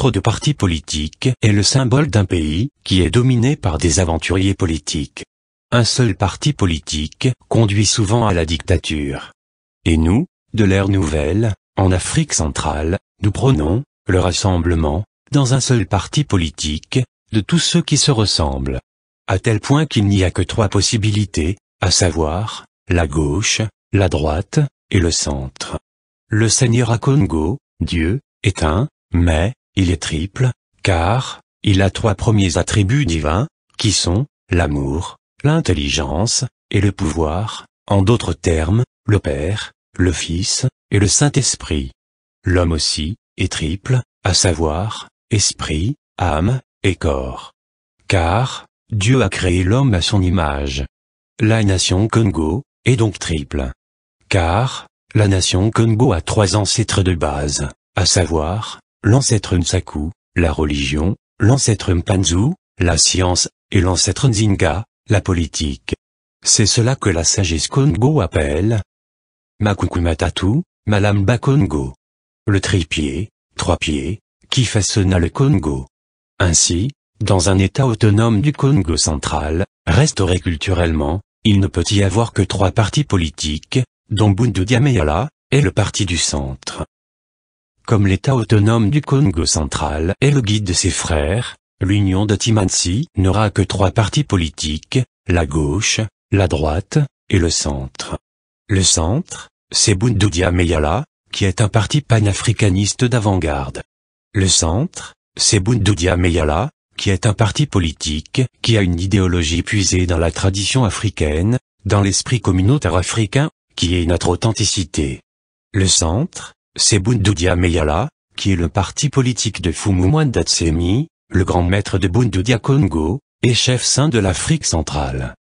trop de partis politiques est le symbole d'un pays qui est dominé par des aventuriers politiques. Un seul parti politique conduit souvent à la dictature. Et nous, de l'ère nouvelle, en Afrique centrale, nous prônons le rassemblement, dans un seul parti politique, de tous ceux qui se ressemblent. À tel point qu'il n'y a que 3 possibilités, à savoir, la gauche, la droite, et le centre. Le Seigneur à Congo, Dieu, est un, mais, il est triple, car, il a 3 premiers attributs divins, qui sont, l'amour, l'intelligence, et le pouvoir, en d'autres termes, le Père, le Fils, et le Saint-Esprit. L'homme aussi, est triple, à savoir, esprit, âme, et corps. Car, Dieu a créé l'homme à son image. La nation Congo, est donc triple. Car, la nation Congo a 3 ancêtres de base, à savoir, l'ancêtre Nsaku, la religion, l'ancêtre Mpanzu, la science, et l'ancêtre Nzinga, la politique. C'est cela que la sagesse Congo appelle Makuku Matatu, Malamba Congo. Le tripied, 3 pieds, qui façonna le Congo. Ainsi, dans un État autonome du Congo central, restauré culturellement, il ne peut y avoir que 3 partis politiques, dont Bundu Diameyala, est le parti du centre. Comme l'État autonome du Congo central est le guide de ses frères, l'Union de Timansi n'aura que 3 partis politiques, la gauche, la droite, et le centre. Le centre, c'est Bundu Diameyala, qui est un parti panafricaniste d'avant-garde. Le centre, c'est Bundu Diameyala, qui est un parti politique qui a une idéologie puisée dans la tradition africaine, dans l'esprit communautaire africain, qui est notre authenticité. Le centre, c'est Bundu Diameyala, qui est le parti politique de Fumu Mwanda Tsemi, le grand maître de Bundu Dia Congo, et chef saint de l'Afrique centrale.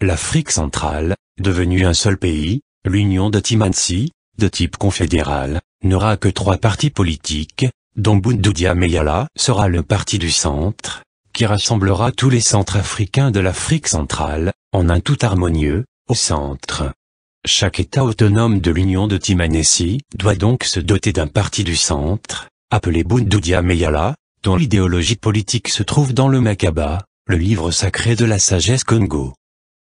L'Afrique centrale, devenue un seul pays, l'Union de Timansi, de type confédéral, n'aura que 3 partis politiques, dont Bundu Diameyala sera le parti du centre, qui rassemblera tous les centres africains de l'Afrique centrale, en un tout harmonieux, au centre. Chaque État autonome de l'Union de Timanesi doit donc se doter d'un parti du centre, appelé Bundu Diameyala, dont l'idéologie politique se trouve dans le Makaba, le livre sacré de la sagesse Congo.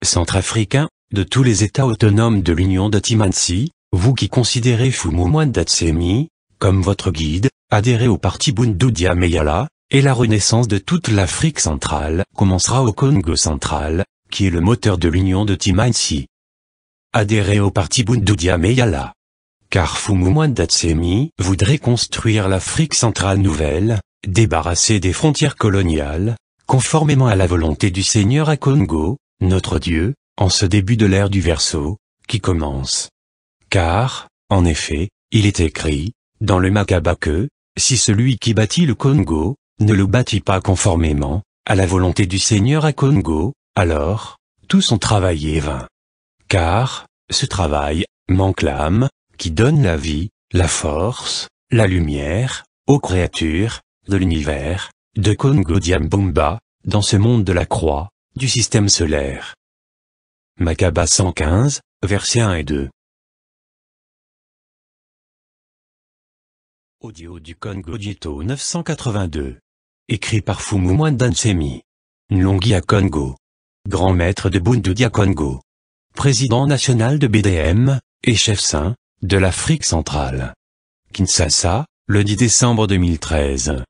Centrafricain, de tous les États autonomes de l'Union de Timansi, vous qui considérez Fumu Mwanda Tsemi comme votre guide, adhérez au parti Bundu Diameyala, et la renaissance de toute l'Afrique centrale commencera au Congo central, qui est le moteur de l'Union de Timansi. Adhérez au parti Bundu Diameyala. Car Fumu Mwanda Tsemi voudrait construire l'Afrique centrale nouvelle, débarrassée des frontières coloniales, conformément à la volonté du Seigneur à Congo, notre Dieu, en ce début de l'ère du Verseau, qui commence. Car, en effet, il est écrit, dans le Makaba que, si celui qui bâtit le Congo, ne le bâtit pas conformément, à la volonté du Seigneur à Congo, alors, tout son travail est vain. Car, ce travail, manque l'âme, qui donne la vie, la force, la lumière, aux créatures, de l'univers, de Congo Diambomba, dans ce monde de la croix, du système solaire. Makaba 115, versets 1 et 2. Audio du Congo Dito 982. Écrit par Fumu Mwanda Tsemi. Nlongi à Congo. Grand maître de Bundu Dia Congo. Président national de BDM, et chef saint, de l'Afrique centrale. Kinshasa, le 10 décembre 2013.